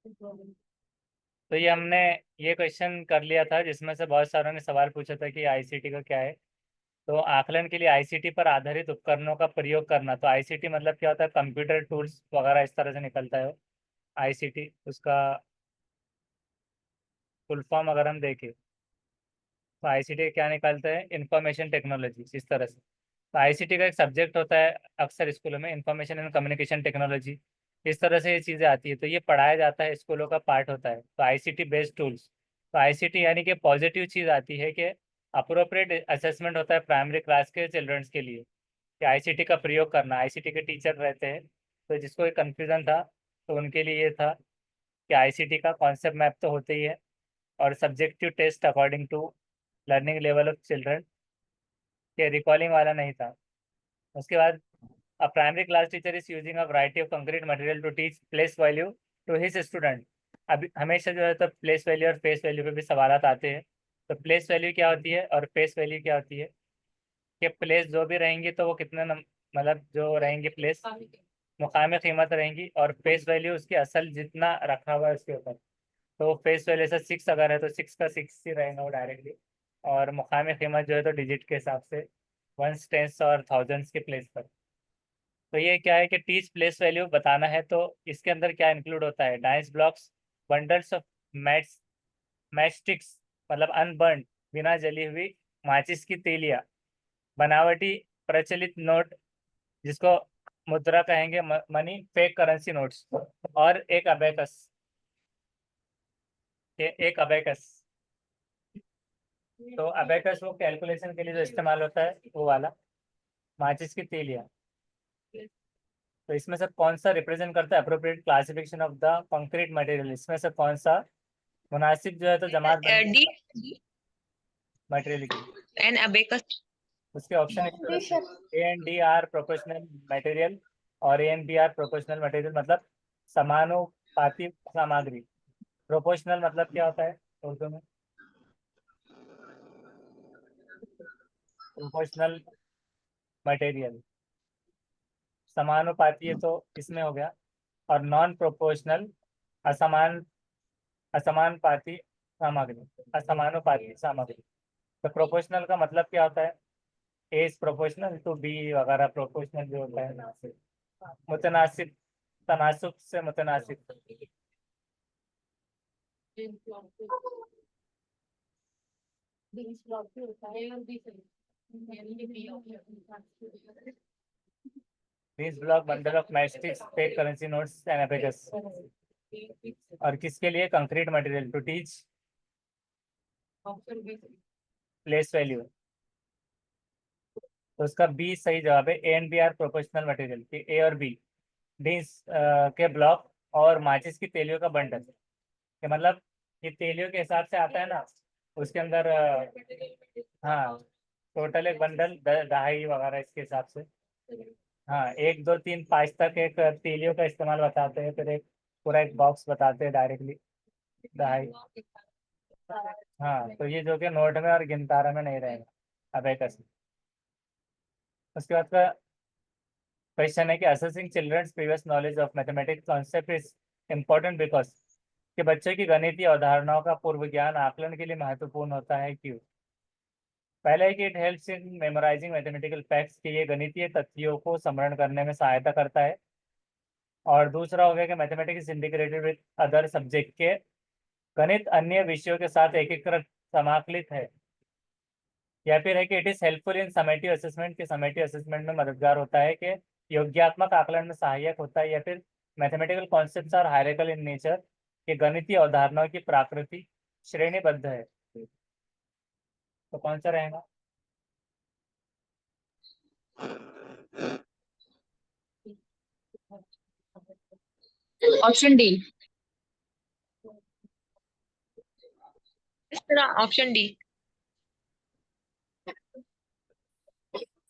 तो ये हमने ये क्वेश्चन कर लिया था, जिसमें से बहुत सारों ने सवाल पूछा था कि आईसीटी का क्या है। तो आकलन के लिए आईसीटी पर आधारित उपकरणों का प्रयोग करना, तो आईसीटी मतलब क्या होता है, कंप्यूटर टूल्स वगैरह इस तरह से निकलता है आईसीटी। उसका फुल फॉर्म अगर हम देखें तो आईसीटी क्या निकालता है, इंफॉर्मेशन टेक्नोलॉजी इस तरह से। तो आईसीटी का एक सब्जेक्ट होता है अक्सर स्कूलों में, इंफॉर्मेशन एंड कम्युनिकेशन टेक्नोलॉजी। इस तरह से ये चीज़ें आती है, तो ये पढ़ाया जाता है, स्कूलों का पार्ट होता है। तो आईसीटी बेस्ड टूल्स, तो आईसीटी यानी कि पॉजिटिव चीज़ आती है कि अप्रोप्रिएट असेसमेंट होता है प्राइमरी क्लास के चिल्ड्रंस के लिए, कि आईसीटी का प्रयोग करना। आईसीटी के टीचर रहते हैं, तो जिसको एक कन्फ्यूज़न था तो उनके लिए ये था कि आईसीटी का कॉन्सेप्ट मैप तो होते ही है, और subjective test according to learning level of children, के रिकॉर्डिंग वाला नहीं था। उसके बाद a primary class teacher is using a variety of concrete material to teach place value to his student. अभी हमेशा जो है तो प्लेस वैल्यू और फेस वैल्यू पे भी सवाल आते हैं। तो प्लेस वैल्यू क्या होती है और फेस वैल्यू क्या होती है, कि प्लेस जो भी रहेंगी तो वो कितने मतलब जो रहेंगे प्लेस मुकामी कीमत रहेंगी, और फेस वैल्यू उसकी असल जितना रखा हुआ है उसके ऊपर। तो फेस वैल्यू से 6 अगर है तो 6 का 6 ही रहेगा वो डायरेक्टली। और मुकामी कीमत जो है तो डिजिट के हिसाब से, वंस टेंस और थाउजेंड्स के प्लेस पर। तो ये क्या है कि टीच प्लेस वैल्यू बताना है, तो इसके अंदर क्या इंक्लूड होता है, dice blocks, bundles of mats, matchsticks मतलब अनबर्न बिना जली हुई माचिस की तीलियां, बनावटी प्रचलित नोट जिसको मुद्रा कहेंगे, मनी फेक करेंसी नोट्स, और एक अबेकस, एक अबेकस। तो अबेकस वो कैलकुलेशन के लिए जो इस्तेमाल होता है वो वाला, माचिस की तीलियां। तो इसमें से कौन सा रिप्रेजेंट करता है appropriate classification of the concrete material, इसमें से कौन सा मुनासिब जो है तो जमात बंदी डी मटेरियल की। And abacus. उसके ऑप्शन इस तरह से, A and D are proportional material, और A and B are proportional material मतलब समानुपाती सामग्री। प्रोपोर्शनल मतलब क्या होता है उर्दू में, प्रोपोर्शनल मटेरियल समानुपाती है तो इसमें हो गया। और नॉन प्रोपोर्शनल असमान असमानुपाती सामग्री, असमानुपाती सामग्री। तो प्रोपोर्शनल का मतलब क्या होता है, A is proportional to B वगैरह, प्रोपोर्शनल जो होता है मुतनासिब, तनासुब से मुतनासिब। बीस block bundle of matchsticks fake currency notes and abacus. और किसके लिए, concrete material to teach place value. तो उसका बी सही जवाब है, A and B are proportional material, कि ए और बी, बीस के ब्लॉक और माचिस की तेलियों का बंडल, कि मतलब ये तेलियों के हिसाब से आता है ना, उसके अंदर हाँ टोटल एक बंडल दहाई वगैरह इसके हिसाब से। हाँ एक दो तीन पाँच तक एक तीलियों का इस्तेमाल बताते हैं, फिर एक पूरा एक बॉक्स बताते हैं डायरेक्टली दहाई। हाँ तो ये जो कि नोट में और गिनतारा में नहीं रहेगा अबेकस में। उसके बाद का क्वेश्चन है कि assessing children's previous knowledge of mathematics concept is important because, कि बच्चे की गणितीय अवधारणाओं का पूर्व ज्ञान आकलन के लिए महत्वपूर्ण होता है, क्यों। पहला है कि it helps in memorising mathematical facts, कि ये गणितीय तथ्यों को स्मरण करने में सहायता करता है। और दूसरा हो गया कि mathematics integrated with other subject, के गणित अन्य विषयों के साथ एकीकृत समाकलित है। या फिर है कि it is helpful in summative assessment, के समेटिव असेसमेंट में मददगार होता है, कि योग्यात्मक आकलन में सहायक होता है। या फिर mathematical concepts are hierarchical in nature, के गणितीय अवधारणाओं की प्राकृति श्रेणीबद्ध है। तो कौन सा रहेगा, option D. Option D.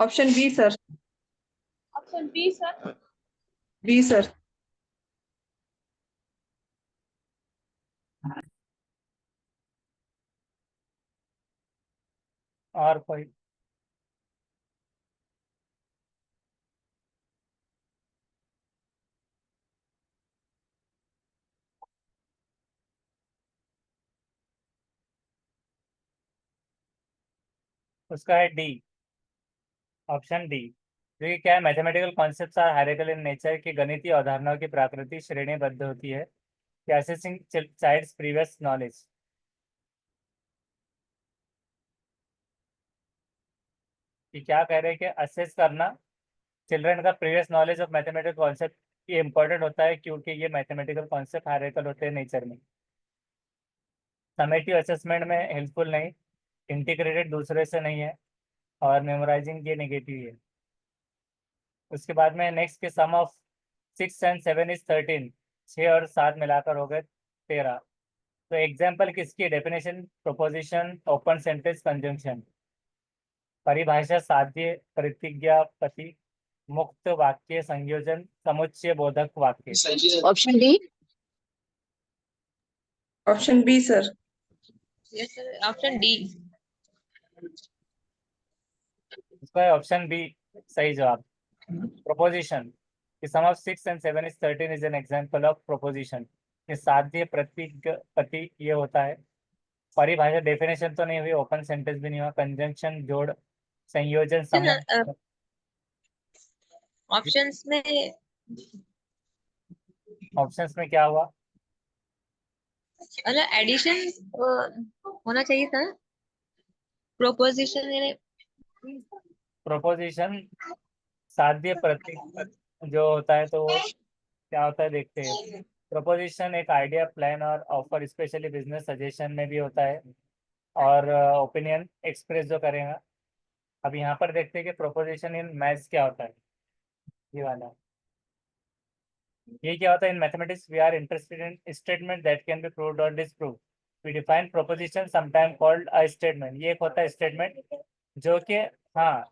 Option B sir. Option B sir. B sir. और कोई। उसका है डी, ऑप्शन डी। जो कि क्या है, mathematical concepts are hierarchical in nature, की गणितीय अवधारणाओं की प्रकृति श्रेणीबद्ध होती है, असेसिंग चाइल्ड्स प्रीवियस नॉलेज। कि क्या कह रहे हैं कि असेस करना चिल्ड्रन का previous knowledge of mathematical concept, ये इंपॉर्टेंट होता है क्योंकि ये मैथमेटिकल कॉन्सेप्ट हायरार्किकल होते हैं नेचर में। समेटिव असेसमेंट में हेल्पफुल नहीं, इंटीग्रेटेड दूसरे से नहीं है, और मेमोराइजिंग ये नेगेटिव है। उसके बाद में नेक्स्ट के सम ऑफ 6 and 7 इज 13, 6 और 7 मिलाकर हो गए 13। तो एग्जाम्पल किसकी, definition, proposition, open sentence, conjunction. परिभाषा, साध्य, प्रतिज्ञापति, मुक्त वाक्य, संयोजन, समुच्चय, बोधक वाक्य। Option D. Option B, sir. Yes, sir. Option D. इसका है ऑप्शन बी सही जवाब। Proposition, the sum of 6 and 7 is 13 is an example of proposition। ये साध्य, प्रतिज्ञापति ये होता है। परिभाषा, डेफिनेशन तो नहीं हुई, ओपन सेंटेंस भी नहीं हुआ, कंजंक्शन जोड़, संयोजन, समूह। ऑप्शंस में ऑप्शंस में क्या हुआ, मतलब एडिशन होना चाहिए था। प्रोपोजिशन प्रोपोजिशन साध्य प्रतीक जो होता है, तो वो क्या होता है देखते हैं। प्रोपोजिशन एक आइडिया, प्लान और ऑफर, स्पेशली बिजनेस सजेशन में भी होता है, और ओपिनियन एक्सप्रेस जो करेगा। अब यहाँ पर देखते हैं कि प्रोपोजिशन इन मैथ्स क्या होता है, ये वाला। ये क्या होता है, in mathematics we are interested in statement that can be proved और disproved. We define proposition sometime called a statement. ये एक होता है स्टेटमेंट जो कि, हाँ,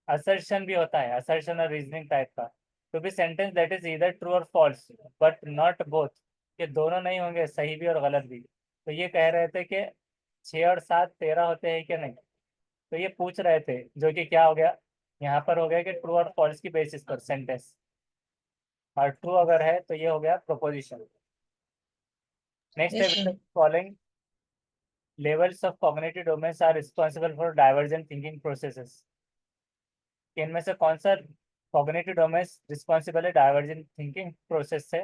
असर्शन भी होता है, असर्शन और रीजनिंग टाइप का। To be sentence that is either true और फॉल्स बट नॉट बोथ, ये दोनों नहीं होंगे, सही भी और गलत भी। तो ये कह रहे थे कि 6 और 7 13 होते हैं कि नहीं। तो ये पूछ रहे थे, जो कि क्या हो गया, यहाँ पर हो गया कि ट्रू और फॉल्स की बेसिस पर सेंटेंस, और ट्रू अगर है तो ये हो गया प्रोपोजिशन। नेक्स्ट Yes, है, sir. Following levels of cognitive domains are responsible for divergent thinking processes. इनमें से कौन सा कॉग्निटिव डोमेन्स रिस्पॉन्सिबल है डाइवर्जेंट थिंकिंग प्रोसेस से।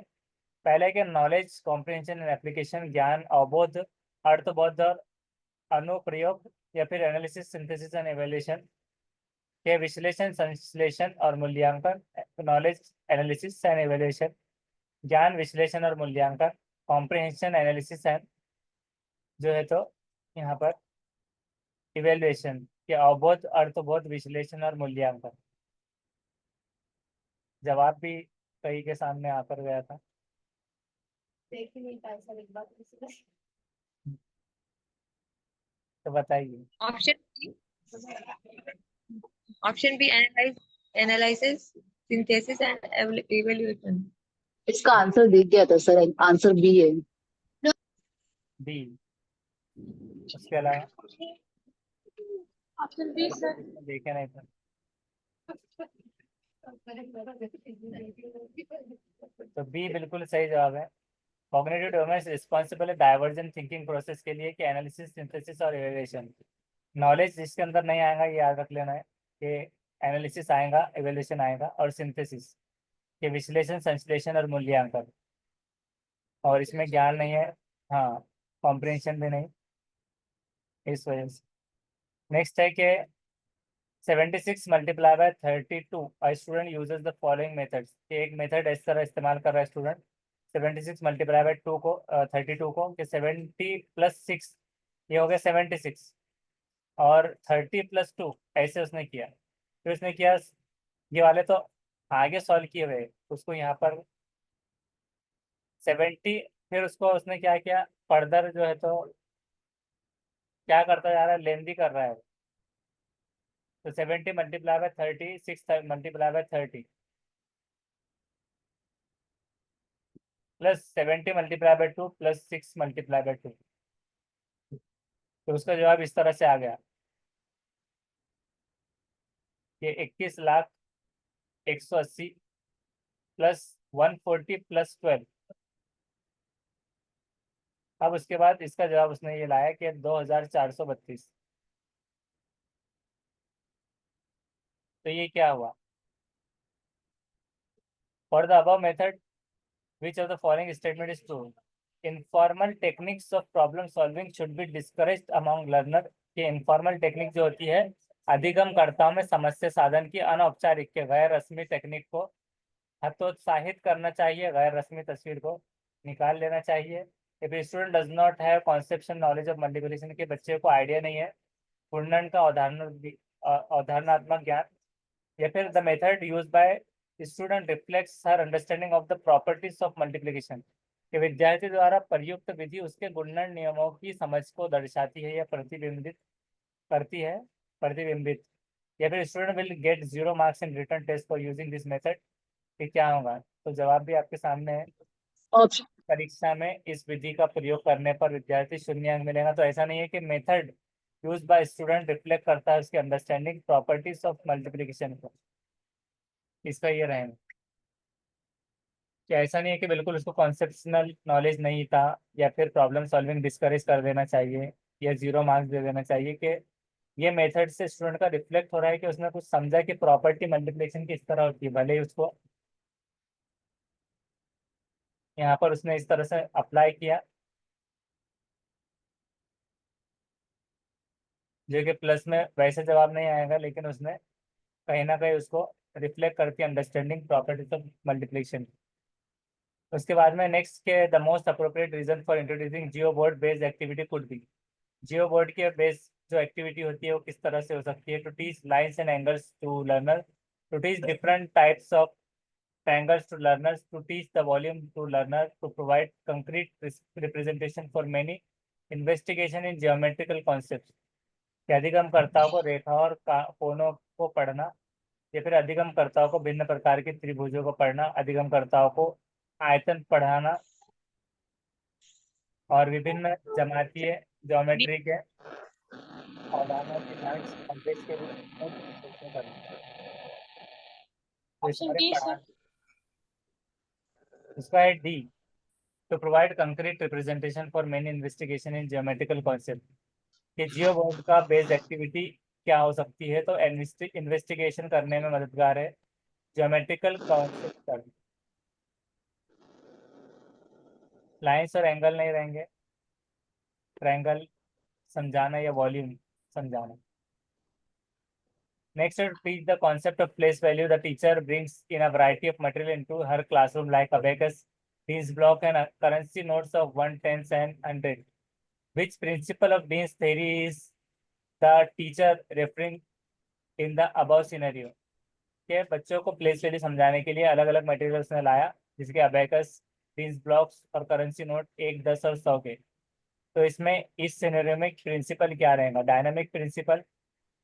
पहले के नॉलेज, कॉम्प्रिहेंशन एंड एप्लीकेशन, ज्ञान, अवबोध, अर्थबोध और अनुप्रयोग, या फिर एनालिसिस, सिंथेसिस एंड एवेल्यूशन के विश्लेषण, संश्लेषण और मूल्यांकन। नॉलेज, एनालिसिस एंड एवेल्यूशन, ज्ञान, विश्लेषण और मूल्यांकन। कॉम्प्रिहेंशन, एनालिसिस एंड जो है तो यहाँ पर इवेल्युएशन के अवबोध, अर्थबोध, विश्लेषण और मूल्यांकन। जवाब भी कई के सामने आकर गया था। देख ही नहीं पाया सर, एक बार किसी ने। तो बताइए। Option B analysis, synthesis and evaluation. इसका आंसर दिख गया था सर, आंसर बी है। बी। उसके अलावा Option B, sir. देखे नहीं था। तो बी बिल्कुल सही जवाब है। कॉग्निटिव डोमेन रिस्पॉन्सिबल है डाइवर्जेंट थिंकिंग प्रोसेस के लिए, कि एनालिसिस, सिंथेसिस और इवैल्यूएशन। नॉलेज जिसके अंदर नहीं आएगा ये याद रख लेना है कि एनालिसिस आएगा, इवैल्यूएशन आएगा, और सिंथेसिस के विश्लेषण, संश्लेषण और मूल्यांकन। और इसमें ज्ञान नहीं है, हाँ, कॉम्प्रिहेंशन भी नहीं, इस वजह से। नेक्स्ट है कि 76 multiply by 32 student uses the following methods. एक मेथड इस तरह इस्तेमाल कर रहा है स्टूडेंट, 76 मल्टीप्लाई बाय 2 को 32 को, कि 70 + 6 ये हो गया 76, और 30 + 2 ऐसे उसने किया। फिर उसने किया ये वाले तो आगे सॉल्व किए हुए, उसको यहाँ पर 70, फिर उसको उसने क्या किया, फर्दर जो है तो क्या करता जा रहा है, लेंदी कर रहा है। तो 70 multiply by 30, 6 multiply by 30 plus 70 multiply by 2 plus 6 multiply by 2। तो उसका जवाब इस तरह से आ गया कि 21,01,80 प्लस 140 प्लस 12। अब उसके बाद इसका जवाब उसने ये लाया कि 2,432। तो ये क्या हुआ? For the above method which of the following statement is true? Informal techniques of problem solving should be discouraged among learner. कि इनफॉर्मल टेक्निक जो होती है अधिगमकर्ताओं में समस्या साधन की अनौपचारिक के गैर रस्मी टेक्निक को हतोत्साहित करना चाहिए, गैर रस्मी तस्वीर को निकाल लेना चाहिए। If student does not have conception knowledge of multiplication, के बच्चे को आइडिया नहीं है पूर्णांक का अवधारणात्मक ज्ञान, या फिर the method use by student reflects her understanding of the properties of multiplication, कि विद्यार्थी द्वारा प्रयुक्त विधि उसके गुणन नियमों की समझ को दर्शाती है या प्रतिबिंबित करती है, प्रतिबिंबित, या फिर student will get 0 marks in written test for using this method. कि क्या होगा? तो जवाब भी आपके सामने है। ऑप्शन परीक्षा में इस विधि का प्रयोग करने पर विद्यार्थी 0 अंक मिलेगा। तो ऐसा नहीं है कि method use by student reflect करता है उसकी अंडरस्टैंडिंग प्रॉपर्टीज ऑफ मल्टीप्लिकेशन को, इसका ये रहेगा। कि ऐसा नहीं है कि बिल्कुल उसको कॉन्सेप्शनल नॉलेज नहीं था या फिर प्रॉब्लम सॉल्विंग डिस्करेज कर देना चाहिए या 0 मार्क्स दे देना चाहिए। कि ये मेथड से स्टूडेंट का रिफ्लेक्ट हो रहा है कि उसने कुछ समझा कि प्रॉपर्टी मल्टीप्लिकेशन किस तरह होती है, भले ही उसको यहाँ पर उसने इस तरह से अप्लाई किया जो कि प्लस में वैसे जवाब नहीं आएगा, लेकिन उसने कहीं ना कहीं उसको रिफ्लेक्ट करती है अंडरस्टैंडिंग प्रॉपर्टीज ऑफ मल्टीप्लिकेशन। उसके बाद में नेक्स्ट के the most appropriate reason for introducing geo board based activity could be. Geo board के बेस जो एक्टिविटी होती है वो किस तरह से हो सकती है? To teach lines and angles to learner, to teach different types of triangles to learners, to teach the volume to learner, to provide concrete representation for many investigation in geometrical concepts। कि अधिगमकर्ताओं को रेखा और कोणों को पढ़ना, या फिर अधिगमकर्ताओं को भिन्न प्रकार के त्रिभुजों को पढ़ना, अधिगमकर्ताओं को आयतन पढ़ाना और विभिन्न जमातीय ज्योमेट्री के अवधारणाओं की जांच कॉम्प्लेक्स के रूप में करना। तो ऑप्शन डी सर। इसका है D, to provide concrete representation for many investigation in geometrical concept। कि जियो बोर्ड का बेस्ड एक्टिविटी क्या हो सकती है? तो इन्वेस्टिगेशन करने में मददगार है ज्योमेट्रिकल कॉन्सेप्ट पर। लाइंस और एंगल नहीं रहेंगे, ट्रायंगल समझाना या वॉल्यूम समझाना। Next, teach the concept of place value. The teacher brings in a variety of material into her classroom like abacus, Dean's block and currency notes of 1, 10 and 100। Which principle of Dean's theory is the teacher referring in the above scenario? के बच्चों को place value समझाने के लिए अलग अलग materials ने लाया, जिसके अबेकस, डीन्स ब्लॉक्स और करेंसी नोट 1, 10 और 100 के। तो इसमें इस सिनेरियो में प्रिंसिपल क्या रहेगा? Dynamic principle,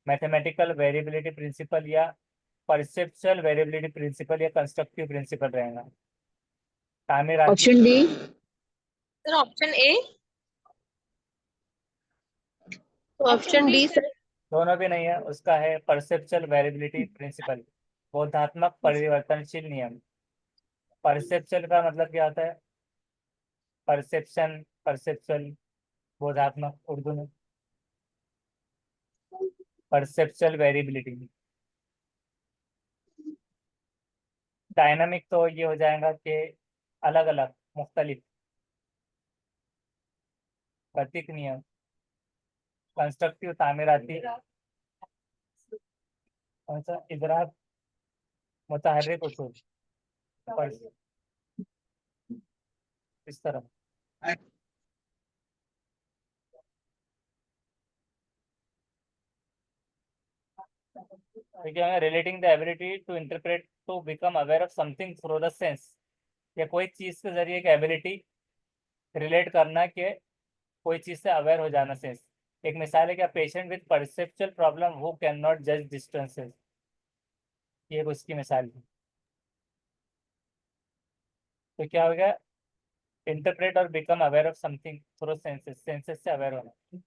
mathematical variability principle, या परसेप्चुअल वेरिएबिलिटी प्रिंसिपल, या कंस्ट्रक्टिव प्रिंसिपल रहेगा? तामिर option D. Sir option A. Option D sir. दोनों भी नहीं है, उसका है परसेप्चुअल वेरिएबिलिटी प्रिंसिपल, बोधात्मक परिवर्तनशील नियम। परसेप्चुअल का मतलब क्या होता है? परसेप्शन, परसेप्चुअल, बोधात्मक उर्दू में परसेप्चुअल वेरिएबिलिटी। डायनामिक तो ये हो जाएगा कि अलग अलग मुख्तलिफ गतिक नियम। कंस्ट्रक्टिव तामीराती, कौन सा? इदराक मुतहर्रिक उसूल, इस तरह। ठीक है, relating the ability to interpret to become aware of something through the sense, या कोई चीज के जरिए एक एबिलिटी रिलेट करना के कोई चीज से अवेयर हो जाना सेंस। एक मिसाल है क्या? Patient with perceptual problem who can not जज डिस्टेंसेस, ये उसकी मिसाल है। तो क्या हो गया? इंटरप्रेट और become aware of something through senses, senses से अवेयर होना।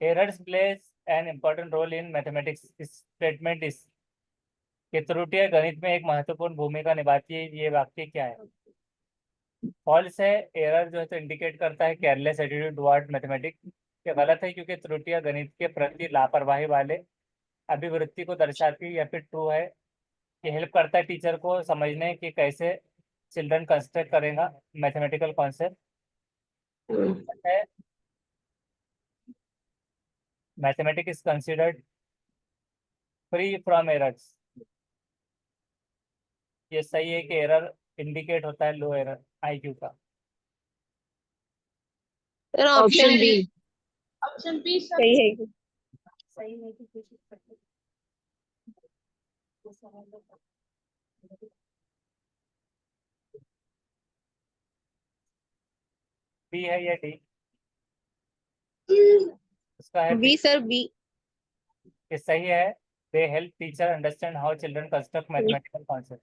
Errors place an important role in mathematics, statement is कि त्रुटियां गणित में एक महत्वपूर्ण भूमिका निभाती है, ये वाक्य क्या है? फॉल्स है। एरर जो है तो इंडिकेट करता है केयरलेस एटीट्यूड टुवर्ड मैथमेटिक्स। ये गलत है क्योंकि त्रुटियां गणित के प्रति लापरवाही वाले अभिवृत्ति को दर्शाती है, या फिर ट्रू है कि हेल्प करता है टीचर को समझने कि कैसे चिल्ड्रन कंस्ट्रक्ट करेगा मैथमेटिकल कॉन्सेप्ट है। Mathematics is considered free from errors. ये सही है कि एरर इंडिकेट होता है लो एरर आईक्यू का। Sir option option B. Option B सही है कि सही है कि कुछ करते बी है या डी? उसका है बी बी। Sir B. ये सही है। They help teacher understand how children construct mathematical concept.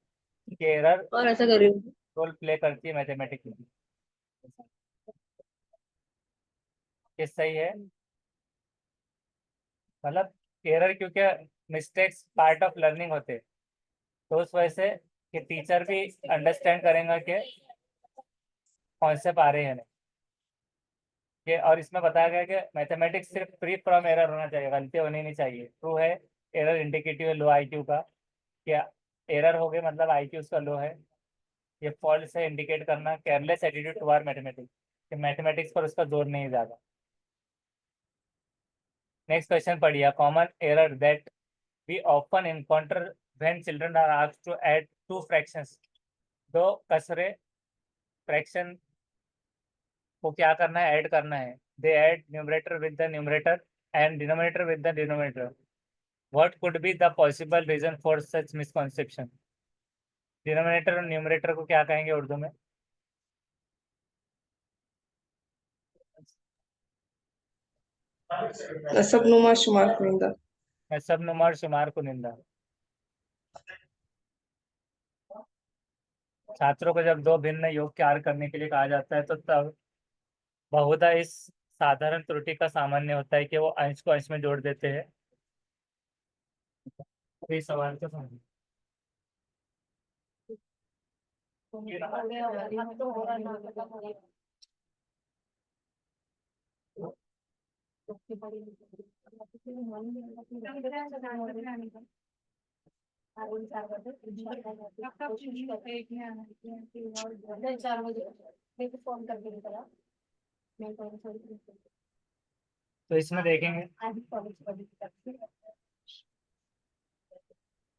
ये एरर और ऐसा कर रही हूँ। रोल प्ले करती है मैथमेटिक्स में। ये सही है। मतलब एरर क्योंकि मिस्टेक्स पार्ट ऑफ लर्निंग होते हैं, तो उस वजह से कि टीचर भी अंडरस्टैंड करेंगे कि कॉन्सेप्ट आ रहे हैं नहीं। ये और इसमें बताया गया कि मैथमेटिक्स सिर्फ फ्री फ्रॉम एरर होना चाहिए, गलती होनी नहीं चाहिए। ट्रू है। एरर इंडिकेटिव है लो आईक्यू का। क्या एरर हो गए मतलब आईक्यू उसका लो है। ये फॉल्ट से इंडिकेट करना केयरलेस एटीट्यूड टुवर्ड मैथमेटिक्स, कि मैथमेटिक्स पर उसका जोर नहीं ज्यादा। नेक्स्ट क्वेश्चन पढ़िए। Common error that we often encounter when children are asked to add two fractions. दो कसरे फ्रैक्शन को क्या करना है, ऐड करना है। They add numerator with the numerator and denominator with the denominator. What could be the possible reason for such misconception? Denominator और numerator को क्या कहेंगे उर्दू में? नसबनुमा शुमार कुनिंदा। सब नुमार शुमार को निंदा। छात्रों को जब दो भिन्न योग कार्य करने के लिए कहा जाता है तो तब बहुधा इस साधारण त्रुटि का सामान्य होता है कि वो अंश को अंश में जोड़ देते हैं। तो इस सवाल का समझ अब तो हो रहा ना पता हो गया उसकी बड़ी चार बजे फोन करके निकला मैं तो इसमें देखेंगे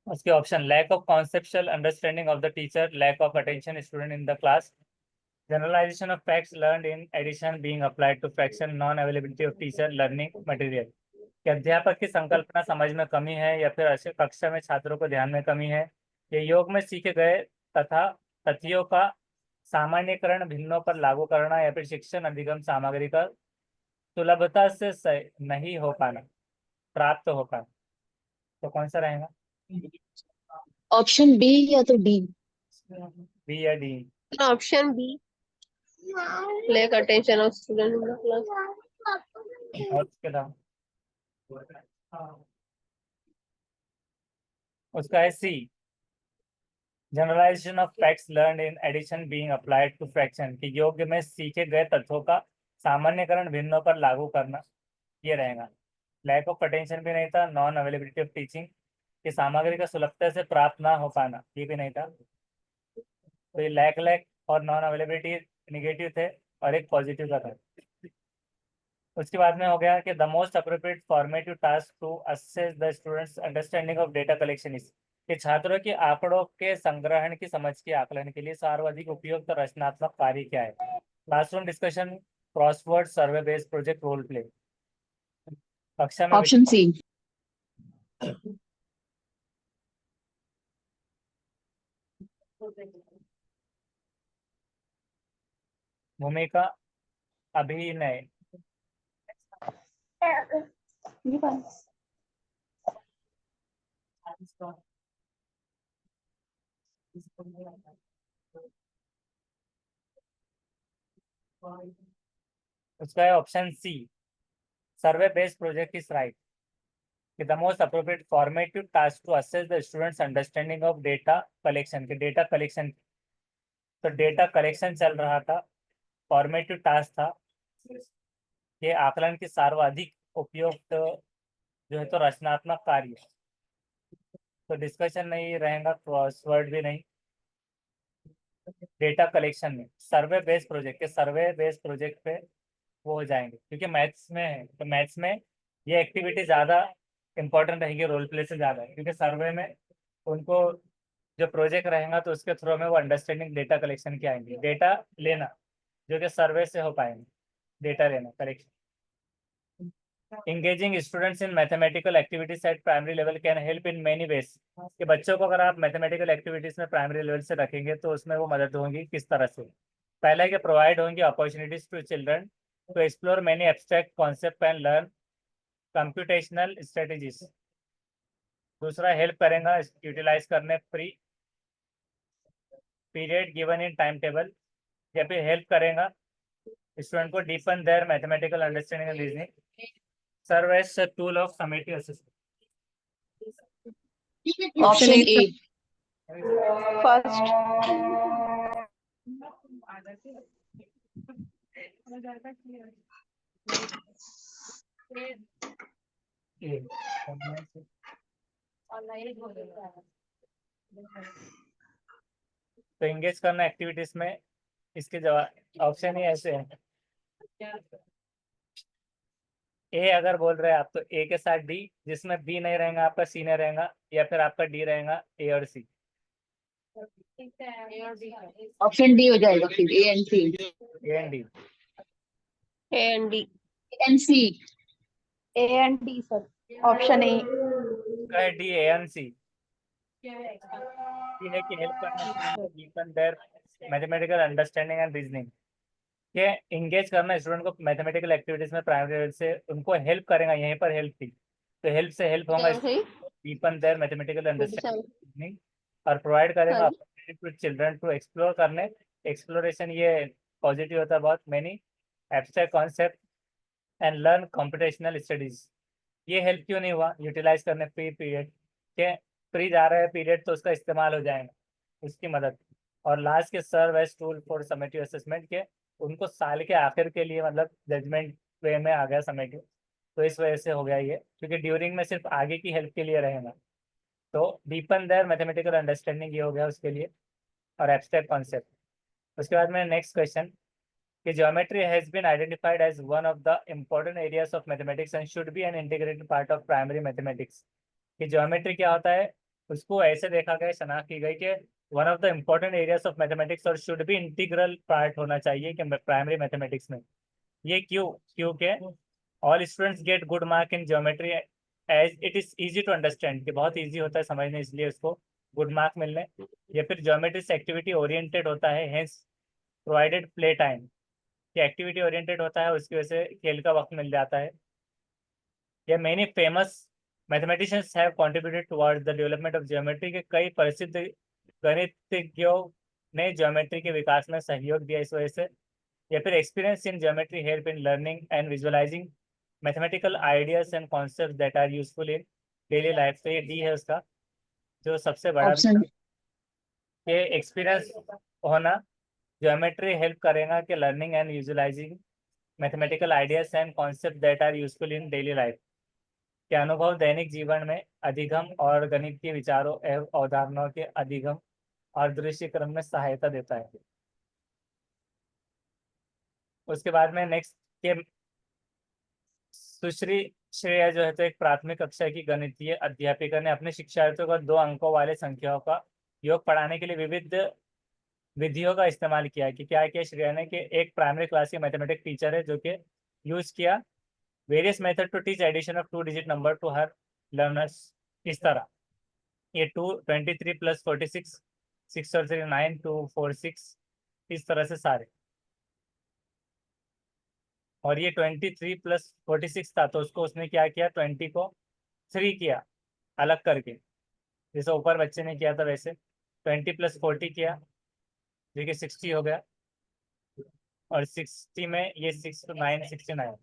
उसके option. Lack of conceptual understanding of the teacher, lack of attention student in the class, generalization of facts learned in addition being applied to fraction, non availability of teacher learning material. कि अध्यापक की संकल्पना समझ में कमी है, या फिर कक्षा में छात्रों को ध्यान में कमी है, ये योग में सीखे गए तथा तथ्यों का सामान्यकरण भिन्नों पर लागू करना, या फिर शिक्षण अधिगम सामग्री का सुलभता से नहीं हो पाना, प्राप्त हो पाना। तो कौन सा रहेगा? ऑप्शन बी या तो डी। बी या D? Option B. Lack attention of student in the class. और उसके दाम उसका है C, generalisation of facts learned in addition being applied to fraction. कि योग में सीखे गए तथ्यों का सामान्यकरण भिन्नों पर लागू करना, ये रहेगा। लैक ऑफ अटेंशन भी नहीं था। नॉन अवेलेबिलिटी ऑफ टीचिंग, कि सामग्री का सुलभता से प्राप्त ना हो पाना, ये भी नहीं था। तो ये लैक लैक और नॉन अवेलेबिलिटी निगेटिव थे और एक पॉजिटिव का था। उसके बाद में हो गया कि the most appropriate formative task to assess the students understanding of data collection is. कि छात्रों के आंकड़ों के संग्रहण की समझ के आकलन के लिए सर्वाधिक उपयुक्त रचनात्मक कार्य क्या है? Classroom discussion, crossword, survey based project, role play. कक्षा में ऑप्शन सी। भूमिका अभिनय। उसका है option C, survey based project is right. the most appropriate formative task to assess the students understanding of data collection। के डेटा कलेक्शन, तो data collection चल रहा था, फॉर्मेटिव टास्क था, ये आकलन की सर्वाधिक उपयुक्त जो है तो रचनात्मक कार्य। तो डिस्कशन नहीं रहेगा, क्रॉसवर्ड भी नहीं। डेटा कलेक्शन में सर्वे बेस्ड प्रोजेक्ट पे वो हो जाएंगे, क्योंकि मैथ्स में है तो मैथ्स में ये एक्टिविटी ज़्यादा इंपॉर्टेंट रहेगी रोल प्ले से ज़्यादा, क्योंकि सर्वे में उनको जो प्रोजेक्ट रहेगा तो उसके थ्रू में वो अंडरस्टैंडिंग डेटा कलेक्शन की आएंगी, डेटा लेना जो कि सर्वे से हो पाएंगे, डेटा लेना collection. Engaging students in mathematical activities at primary level can help in many ways। कि बच्चों को अगर आप मैथमेटिकल एक्टिविटीज में प्राइमरी लेवल से रखेंगे तो उसमें वो मदद होंगी किस तरह से। पहला है कि प्रोवाइड होंगी opportunities to children to explore many abstract concept and learn computational strategies. दूसरा हेल्प करेगा यूटिलाइज करने free period given in time table, या फिर हेल्प करेगा स्टूडेंट को deepen their mathematical understanding and reasoning, serve as a tool of summative assessment. Option A. First. तो engage करना activities में, इसके जवाब ऑप्शन ही ऐसे हैं। ए अगर बोल रहे हैं आप तो ए के साथ डी, जिसमें बी नहीं रहेगा आपका सी नहीं रहेगा, या फिर आपका डी रहेगा ए और सी। ऑप्शन डी हो जाएगा फिर, A and C. A and D. A and D. And C. A and D sir, option A. है डी ए एंड सी। ये है कि हेल्प करना deepen their mathematical understanding and reasoning, के इंगेज करना स्टूडेंट को मैथमेटिकल एक्टिविटीज में primary level से उनको हेल्प करेगा। यहीं पर हेल्प थी तो हेल्प से हेल्प होगा डीपन देयर मैथमेटिकल अंडरस्टैंडिंग, और प्रोवाइड करेगा opportunity to children to explore करने। एक्सप्लोरेशन ये पॉजिटिव होता है बहुत, many abstract concept and learn computational studies. ये हेल्प क्यों नहीं हुआ यूटिलाइज करने प्री पीरियड के, प्री जा रहा है पीरियड तो उसका इस्तेमाल हो जाएगा उसकी मदद। और लास्ट के serve as tool for summative assessment के, उनको साल के आखिर के लिए मतलब जजमेंट वे में आ गया समेटिव, तो इस वजह से हो गया ये, क्योंकि ड्यूरिंग में सिर्फ आगे की हेल्प के लिए रहेगा। तो डीपन देयर मैथमेटिकल अंडरस्टैंडिंग ये हो गया उसके लिए, और एब्स्ट्रैक्ट कॉन्सेप्ट। उसके बाद में नेक्स्ट क्वेश्चन कि geometry has been identified as one of the important areas of mathematics and should be an integrated part of primary mathematics. कि ज्योमेट्री क्या होता है उसको ऐसे देखा गया, शनाख्त की गई कि one of the important areas of mathematics और शुड बी इंटीग्रल पार्ट होना चाहिए कि प्राइमरी मैथमेटिक्स में। ये क्यों? क्योंकि all students get good mark in geometry as it is easy to understand, कि बहुत ईजी होता है समझने, इसलिए उसको गुड मार्क मिलने। या फिर ज्योमेट्री से एक्टिविटी ओरिएंटेड होता है, हेंस प्रोवाइडेड प्ले टाइम, कि एक्टिविटी ओरिएंटेड होता है उसकी वजह से खेल का वक्त मिल जाता है। या many famous mathematicians have contributed towards the development of geometry, के कई प्रसिद्ध गणितज्ञों ने ज्योमेट्री के विकास में सहयोग दिया इस वजह से। या फिर experience in geometry help in learning and visualizing mathematical ideas and concept that are useful in daily life. तो ये डी है उसका जो सबसे बड़ा, ऑप्शन के एक्सपीरियंस होना ज्योमेट्री हेल्प करेगा कि learning and visualizing mathematical ideas and concept that are useful in daily life, के अनुभव दैनिक जीवन में अधिगम और गणित के विचारों एवं अवधारणाओं के अधिगम और दृश्य क्रम में सहायता देता है। उसके बाद में नेक्स्ट के सुश्री श्रेया जो है तो एक प्राथमिक कक्षा की गणितीय अध्यापिका ने अपने शिक्षार्थियों को 2 अंकों वाले संख्याओं का योग पढ़ाने के लिए विविध विधियों का इस्तेमाल किया। कि क्या किया श्रेया ने, कि एक प्राइमरी क्लास की मैथमेटिक्स टीचर है जो कि यूज किया various method to teach addition of 2 digit number to her learners. इस तरह ये 23 + 46 6 और 3 9 2 4 6, इस तरह से सारे। और ये 23 + 46 था तो उसको उसने क्या किया, 20 को 3 किया अलग करके, जैसे ऊपर बच्चे ने किया था वैसे 20 + 40 किया जो कि 60 हो गया, और 60 में ये 6 to 9 69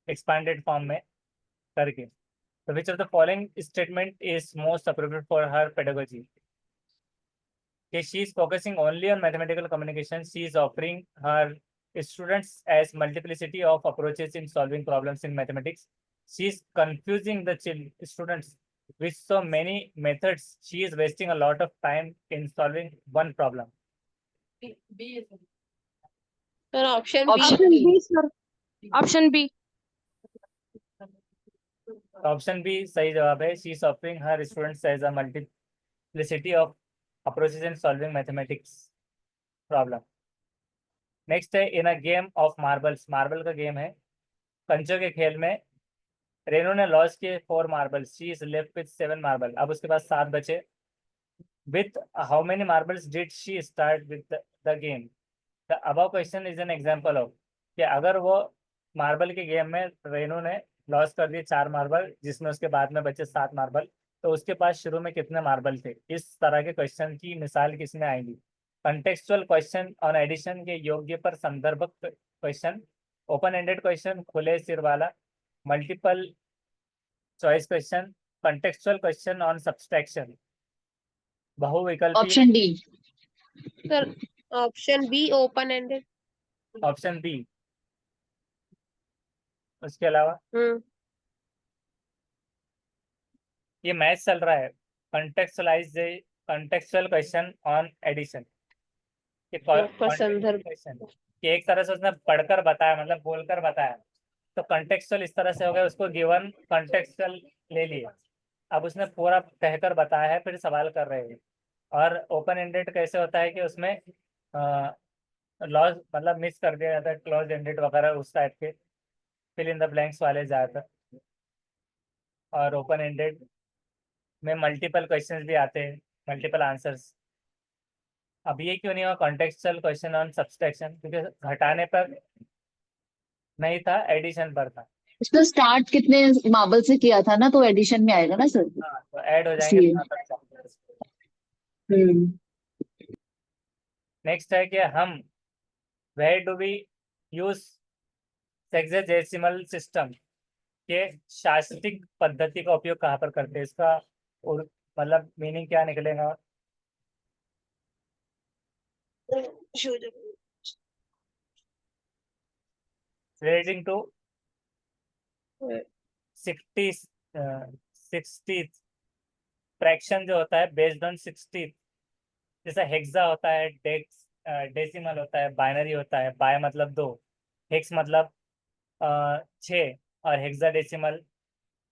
एक्सपांडेड फॉर्म में करके। तो विच of the following statement is most appropriate for her pedagogy? She is focusing only on mathematical communication. She is offering her students as multiplicity of approaches in solving problems in mathematics. She is confusing the students with so many methods. She is wasting a lot of time in solving one problem. Sir, option Option B. B. sir. Option B. Option B सही जवाब है. She is offering her students as a multiplicity of approaches in solving mathematics problem. Next है in a game of marbles. Marble का game है. कंचों के खेल में रेनू ने लॉस किए 4 marbles. She is left with 7 marble. अब उसके पास 7 बचे. With how many marbles did she start with the game. The above question is an example of कि अगर वो मार्बल के गेम में रेनू ने लॉस कर दिए 4 मार्बल, जिसमें उसके बाद में बचे 7 मार्बल, तो उसके पास शुरू में कितने मार्बल थे. इस तरह के क्वेश्चन की मिसाल किसमें आएंगी. कंटेक्चुअल क्वेश्चन ऑन एडिशन के योग्य पर संदर्भ क्वेश्चन, ओपन एंडेड क्वेश्चन खुले सिर वाला, multiple choice question, contextual question on subtraction, बहुविकल्पीय. Option D. Sir, option B, open ended. Option B. उसके अलावा ये मैच चल रहा है. कंटेक्चुअल क्वेश्चन ऑन एडिशन संदर्भ. क्वेश्चन कि एक तरह से उसने पढ़कर बताया, मतलब बोलकर बताया, तो कंटेक्चुअल इस तरह से हो गया. उसको गिवन कंटेक्चुअल ले लिया. अब उसने पूरा कहकर बताया है, फिर सवाल कर रहे हैं. और ओपन एंडेड कैसे होता है कि उसमें लॉज मतलब मिस कर दिया जाता है, क्लोज एंडेड वगैरह उस टाइप के फिल इन द ब्लैंक्स वाले ज़्यादातर. और ओपन एंडेड में मल्टीपल क्वेश्चंस भी आते हैं, मल्टीपल आंसर्स. अब ये क्यों नहीं हुआ कॉन्टेक्चुअल क्वेश्चन ऑन सब्सट्रैक्शन, क्योंकि घटाने पर नहीं था, एडिशन पर था. इसमें स्टार्ट कितने मार्बल से किया था ना, तो एडिशन में आएगा ना सर. हाँ, तो ऐड हो जाएंगे. इसलिए. नेक्स्ट है कि हम where do we use sexagesimal system के शास्त्रिक पद्धति का उपयोग कहाँ पर करते हैं. इसका मतलब मीनिंग क्या निकलेगा. रिलेटिंग टू 60 फ्रैक्शन जो होता है बेस्ड ऑन 60. जैसे हेक्सा होता है, डेसिमल होता है, बाइनरी होता है. बाय मतलब 2, हेक्स मतलब 6 और हेक्सा डेसिमल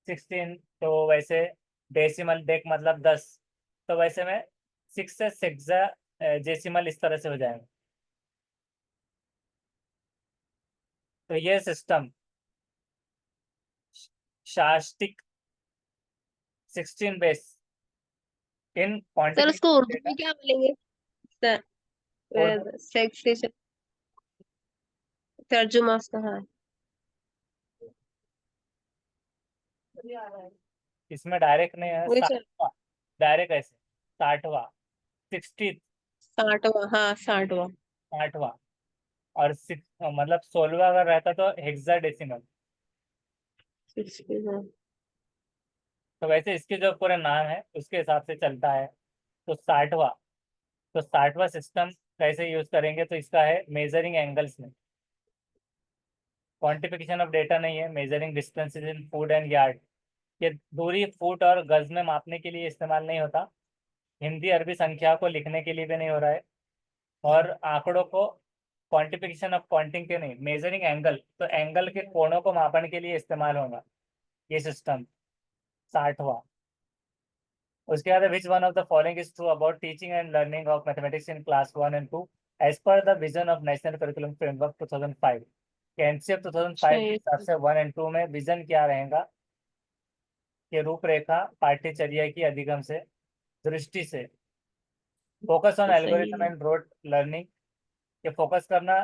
16. तो वैसे डेसिमल डेक मतलब 10. तो वैसे में 6 से हेक्सा डेसिमल इस तरह से हो जाएगा. तो ये सिस्टम शास्त्रिक 16 बेस इन सर, क्वांटिटी. उसको उर्दू में क्या बोलेंगे. सेक्सेशन तर्जुमा उसका. हाँ. इसमें डायरेक्ट नहीं है, वही सर. डायरेक्ट ऐसे 60वां 60 60वां. हाँ, 60वां. 60वां. और मतलब 16वां अगर रहता तो हेक्साडेसिमल. 60. हाँ. तो वैसे इसके जो पूरे नाम है उसके हिसाब से चलता है. तो 60वां, तो 60वां सिस्टम कैसे यूज करेंगे, तो इसका है मेजरिंग एंगल्स में. क्वांटिफिकेशन ऑफ डेटा नहीं है. Measuring distances in foot and yard. ये दूरी फुट और गज में मापने के लिए इस्तेमाल नहीं होता. हिंदी अरबी संख्या को लिखने के लिए भी नहीं हो रहा है. और आंकड़ों को क्वांटिफिकेशन ऑफ पॉइंटिंग के नहीं, मेजरिंग एंगल, तो एंगल के कोणों को मापने के लिए इस्तेमाल होगा ये सिस्टम 60वां. उसके बाद which one of the following is true about teaching and learning of mathematics in class 1 and 2 as per the vision of national curriculum framework 2005. NCF 2005 के हिसाब से 1 and 2 में विजन क्या रहेगा कि रूपरेखा पाठ्यचर्या की अधिगम से दृष्टि से focus on algorithm and broad learning. ये फोकस करना,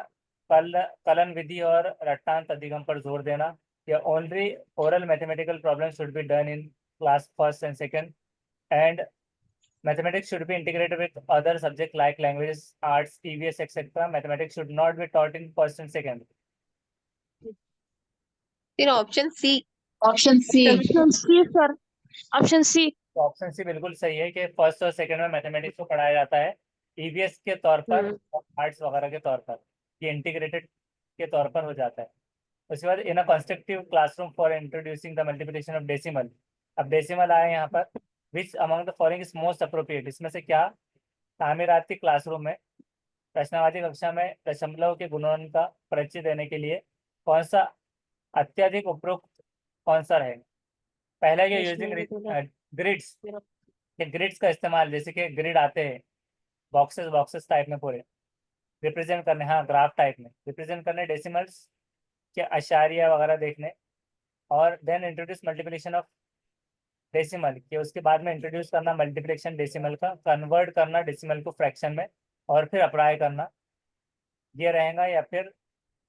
कलन विधि और रट्टांत अधिगम पर जोर देना. या only oral mathematical problem should be done in class 1st and 2nd. And mathematics should be integrated with other subjects like languages, arts, EVS, etc. Mathematics should not be taught in 1st and 2nd. फिर option C. Option C. Option C sir. Option C. तो option सी बिल्कुल सही है कि 1st और 2nd में mathematics को पढ़ाया जाता है, EVS के तौर पर और आर्ट्स वगैरह के तौर पर. ये इंटीग्रेटेड के तौर पर हो जाता है। उसके बाद in a constructive classroom for introducing the multiplication of decimal. अब डेसिमल आए यहाँ पर, which among the following is most appropriate, इसमें से क्या तामीराती क्लासरूम में प्रश्नवाची कक्षा में दशमलव के गुणन का परिचय देने के लिए कौन सा अत्यधिक उपयुक्त कौन सा रहेगा? पहला ये यूजिंग ग्रिड्स, ग्रिड्स का इस्तेमाल, जैसे कि ग्रिड आते हैं बॉक्सेस बॉक्सेस टाइप में पूरे रिप्रेजेंट करने, हाँ ग्राफ टाइप में रिप्रेजेंट करने डेसिमल्स के अशारिया वगैरह देखने, और then introduce multiplication of decimal के उसके बाद में इंट्रोड्यूस करना मल्टीप्लिकेशन डेसिमल का, कन्वर्ट करना डेसिमल को फ्रैक्शन में और फिर अप्लाई करना, ये रहेगा। या फिर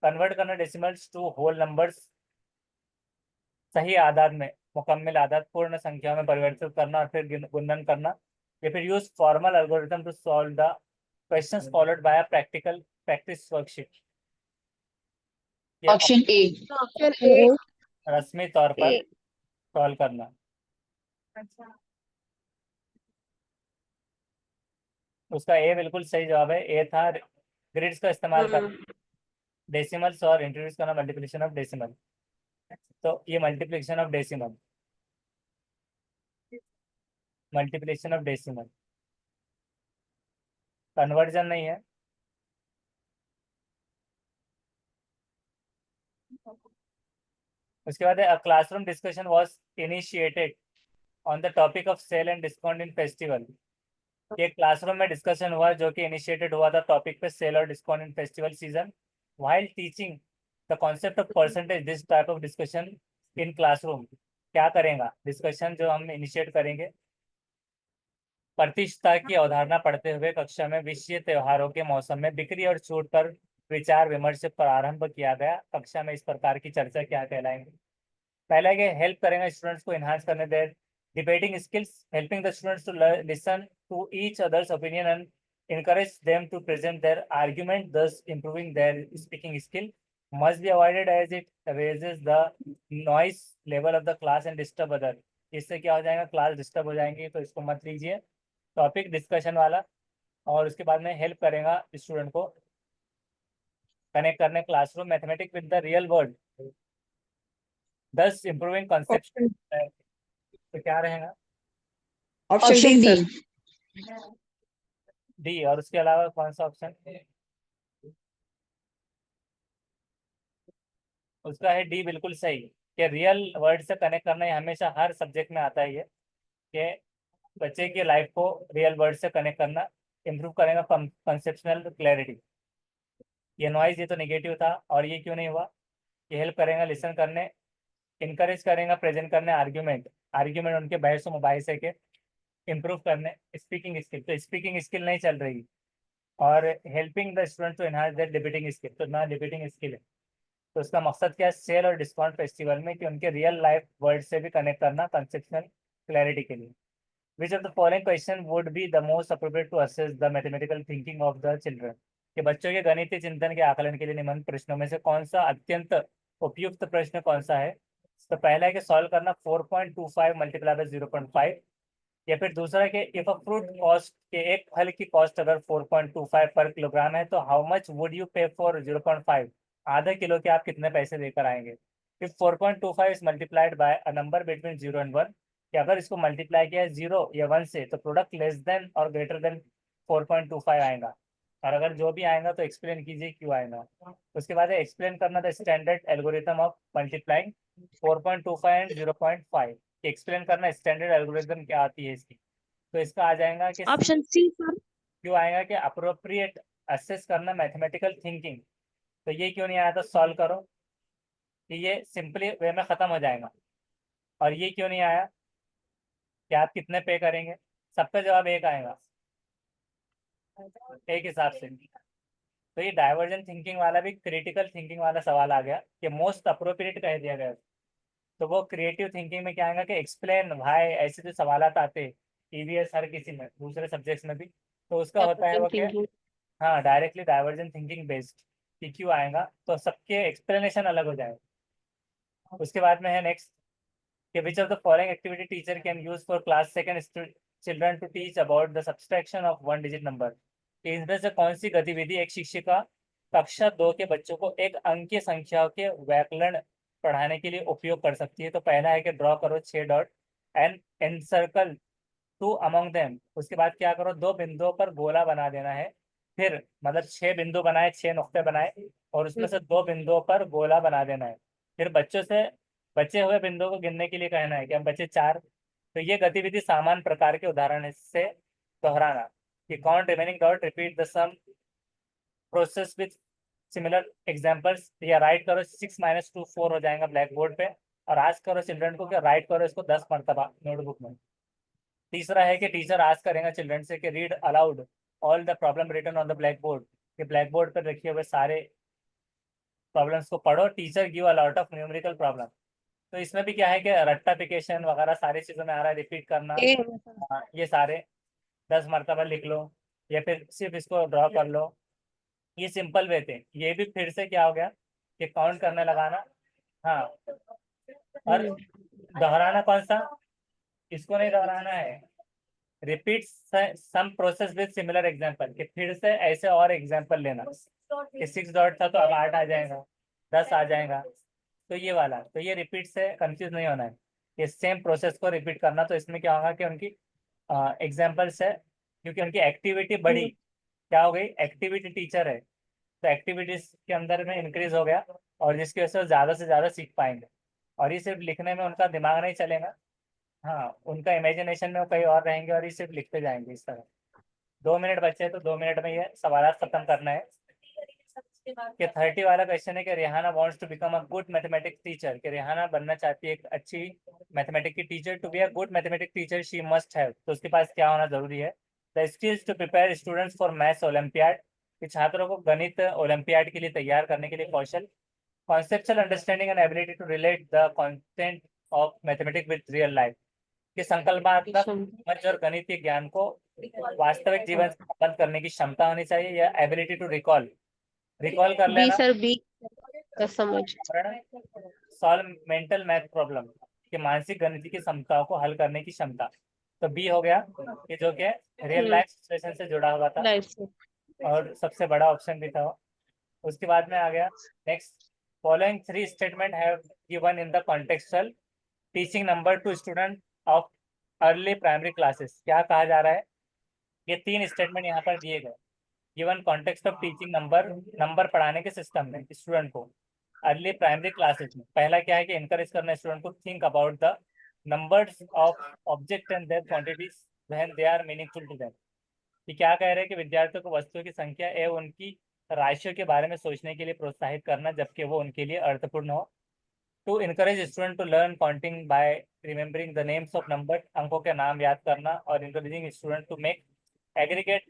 कन्वर्ट करना डेसिमल्स टू होल नंबर्स, सही आदाद में मुकम्मल आदाद पूर्ण संख्या में परिवर्तित करना और फिर गुणन करना, या फिर use formal algorithm to solve the questions followed by a practical practice worksheet. Option A. Option A. रस्मी तौर पर सॉल्व करना। अच्छा उसका ए बिल्कुल सही जवाब है, ए था ग्रिड्स का इस्तेमाल करना डेसिमल्स और इंट्रोड्यूस करना मल्टीप्लिकेशन ऑफ डेसिमल। तो ये multiplication of decimal, multiplication of decimal, conversion नहीं है। उसके बाद classroom discussion was initiated on the topic of sale and discount in festival. ये क्लासरूम में डिस्कशन हुआ जो कि इनिशिएटेड हुआ था टॉपिक पे सेल और discount in festival season. While teaching the concept of percentage, this type of discussion in classroom क्या करेगा? डिस्कशन जो हम इनिशिएट करेंगे प्रतिष्ठा की अवधारणा पढ़ते हुए कक्षा में विषय त्योहारों के मौसम में बिक्री और छूट पर विचार विमर्श प्रारंभ किया गया। कक्षा में इस प्रकार की चर्चा क्या कहलाएंगे? पहला ये हेल्प करेगा स्टूडेंट्स को इन्हांस करने their debating skills, helping the students to listen to each others opinion and encourage them to present their argument, thus improving their speaking skill. Must be avoided as it raises the noise level of the class and disturb other. इससे क्या हो जाएगा? Class disturb हो जाएंगी, तो इसको मत लीजिए। टॉपिक डिस्कशन वाला, और उसके बाद में हेल्प करेगा स्टूडेंट को कनेक्ट करने classroom mathematics with the real world, thus improving concepts। तो क्या रहेगा? Option option D D. Sir. D. और उसके अलावा कौन सा ऑप्शन? उसका है डी बिल्कुल सही, कि रियल वर्ल्ड से कनेक्ट करना ये हमेशा हर सब्जेक्ट में आता है, ये कि बच्चे की लाइफ को रियल वर्ल्ड से कनेक्ट करना इम्प्रूव करेगा कंसेप्शनल क्लैरिटी। ये नॉइज, ये तो नेगेटिव था, और ये क्यों नहीं हुआ? ये हेल्प करेगा लिसन करने, इनकरेज करेगा प्रेजेंट करने आर्ग्यूमेंट, आर्ग्यूमेंट उनके बहस मुबाहिसे के इम्प्रूव करने स्पीकिंग स्किल, तो स्पीकिंग स्किल नहीं चल रही, और helping the student to enhance their debating skill, तो ना डिबेटिंग स्किल है। तो उसका मकसद क्या है सेल और डिस्काउंट फेस्टिवल में? कि उनके रियल लाइफ वर्ल्ड से भी कनेक्ट करना कंसेप्शनल क्लैरिटी के लिए। Which of the following question would be the most appropriate to assess the mathematical thinking of the children? कि बच्चों के गणितीय चिंतन के आकलन के लिए निम्न प्रश्नों में से कौन सा अत्यंत उपयुक्त प्रश्न कौन सा है? तो पहला है कि सॉल्व करना 4.25 मल्टीप्लाई बाय 0.5, या फिर दूसरा है कि इफ अ फ्रूट कॉस्ट के एक फल की कॉस्ट अगर 4.25 पर किलोग्राम है तो हाउ मच वुड यू पे फॉर 0.5, आधा किलो के आप कितने पैसे लेकर आएंगे? If 4.25 is multiplied by a number between 0 and 1, कि अगर इसको मल्टीप्लाई किया है 0 या 1 से तो प्रोडक्ट लेस देन और ग्रेटर देन 4.25 आएगा, और अगर जो भी आएगा तो एक्सप्लेन कीजिए क्यों आएगा। उसके बाद एक्सप्लेन करना the standard algorithm of multiplying 4.25 and 0.5, explain करना स्टैंडर्ड एल्गोरिथम क्या आती है इसकी। तो इसका आ जाएगा कि ऑप्शन सी सर। क्यों आएगा कि अप्रोप्रिएट असेस करना मैथमेटिकल थिंकिंग, तो ये क्यों नहीं आया? तो सॉल्व करो कि ये सिंपली वे में ख़त्म हो जाएगा। और ये क्यों नहीं आया कि आप कितने पे करेंगे? सबका जवाब एक आएगा एक हिसाब से। तो ये डाइवर्जेंट थिंकिंग वाला भी क्रिटिकल थिंकिंग वाला सवाल आ गया कि मोस्ट अप्रोप्रिएट कह दिया गया। तो वो क्रिएटिव थिंकिंग में क्या आएगा कि एक्सप्लेन भाई, ऐसे जो सवाल आते ईवीएस हर किसी में दूसरे सब्जेक्ट्स में भी, तो उसका होता है वो कि थिंकिंग। हाँ डायरेक्टली डाइवर्जेंट थिंकिंग बेस्ड कि क्यों आएगा, तो सबके एक्सप्लेनेशन अलग हो जाएगा। उसके बाद में है नेक्स्ट कि which of the following activity teacher can use for class second children to teach about the subtraction of one digit number? इनमें से कौन सी गतिविधि एक शिक्षिका कक्षा 2 के बच्चों को एक अंकीय संख्याओं के व्याकरण पढ़ाने के लिए उपयोग कर सकती है। तो पहला है कि ड्रॉ करो 6 dot and encircle 2 among them. उसके बाद क्या करो, 2 बिंदुओं पर गोला बना देना है। फिर मतलब 6 बिंदु बनाए, 6 नुक्ते बनाए और उसमें से 2 बिंदुओं पर गोला बना देना है। फिर बच्चों से बचे हुए बिंदुओं को गिनने के लिए कहना है कि अब बचे 4। तो ये गतिविधि समान प्रकार के उदाहरण से दोहराना कि count remaining dot, repeat the same process with similar examples. या राइट करो 6 - 2 4 हो जाएगा ब्लैक बोर्ड पे। और आज करो चिल्ड्रन को कि राइट करो इसको 10 मरतबा नोटबुक में। तीसरा है कि टीचर आज करेगा चिल्ड्रन से कि read aloud all the problem written on the blackboard. कि ब्लैक बोर्ड पर रखे हुए सारे प्रॉब्लम्स को पढ़ो। Teacher give a lot of numerical problem. तो इसमें भी क्या है कि रट्टाफिकेशन वगैरह सारी चीज़ों में आ रहा है, रिपीट करना। ए ये सारे 10 मरतबा लिख लो या फिर सिर्फ इसको ड्रॉ कर लो। ये सिंपल वे थे। ये भी फिर से क्या हो गया कि काउंट करने लगाना। हाँ, और दोहराना कौन सा, इसको नहीं दोहराना है। Repeat same process with similar example, कि फिर से ऐसे और एग्जांपल लेना कि 6 डॉट था तो अब 8 आ जाएगा, 10 आ जाएगा। तो ये वाला, तो ये रिपीट से कंफ्यूज नहीं होना है, ये सेम प्रोसेस को रिपीट करना। तो इसमें क्या होगा कि उनकी एग्जाम्पल्स है, क्योंकि उनकी एक्टिविटी बढ़ी। क्या हो गई, एक्टिविटी टीचर है तो एक्टिविटीज के अंदर में इंक्रीज हो गया और जिसकी वजह से वो ज़्यादा से ज़्यादा सीख पाएंगे। और ये सिर्फ लिखने में उनका दिमाग नहीं चलेगा, हाँ उनका इमेजिनेशन में वो कहीं और रहेंगे और ये सिर्फ लिखते जाएंगे इस तरह। 2 मिनट बचे हैं तो 2 मिनट में ये सवाल खत्म करना है। कि 30 वाला क्वेश्चन है कि Rehana wants to become a good mathematics teacher. कि रिहाना बनना चाहती है एक अच्छी मैथमेटिक्स की teacher. To be a good mathematics teacher she must have, तो उसके पास क्या होना जरूरी है, the skills to prepare students for maths olympiad. कि छात्रों को गणित ओलंपियाड के लिए तैयार करने के लिए कौशल। Conceptual understanding and ability to relate the content of mathematics with real life. कि संकल्पात्मक समझ और गणितीय ज्ञान को वास्तविक जीवन से संबंध करने की क्षमता होनी चाहिए, या एबिलिटी टू रिकॉल कर बी लेना। सर, बी का समझ। सॉल्व मेंटल मैथ प्रॉब्लम, कि मानसिक गणित की समस्याओं को हल करने की क्षमता। तो बी हो गया कि जो कि रियल लाइफ सिचुएशन से जुड़ा हुआ था लाइफ से। और सबसे बड़ा ऑप्शन भी था। उसके बाद में आ गया next, following 3 statement have given in the contextual teaching number to student of early primary classes. क्या कहा जा रहा है, ये 3 स्टेटमेंट यहाँ पर दिए गए। Given context of teaching number पढ़ाने के सिस्टम में स्टूडेंट को अर्ली प्राइमरी क्लासेस में। पहला क्या है कि इनकरेज करना स्टूडेंट को think about the numbers of object and their quantities when they are meaningful to them. कि क्या कह रहे हैं कि विद्यार्थियों को वस्तुओं की संख्या एवं उनकी राशियों के बारे में सोचने के लिए प्रोत्साहित करना जबकि वो उनके लिए अर्थपूर्ण हो। To encourage student to learn counting by remembering the names of number, अंकों के नाम याद करना। और encouraging student to make aggregate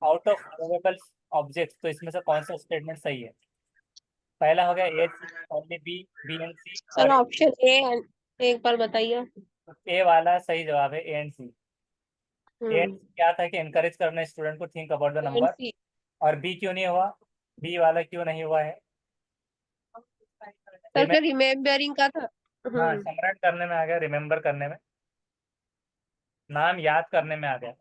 out of movable objects. तो इसमें से कौन सा स्टेटमेंट सही है, पहला हो गया A only, B B and C, sir और ऑप्शन ए एक बार बताइए। ए वाला सही जवाब है, ए एंड सी। ए हम्म क्या था कि इनकरेज करना स्टूडेंट को think about the end number. C. और बी क्यों नहीं हुआ, बी वाला क्यों नहीं हुआ है, सर क्या रिमेम्बरिंग का था? हाँ स्मरण करने में आ गया, रिमेम्बर करने में, नाम याद करने में आ गया।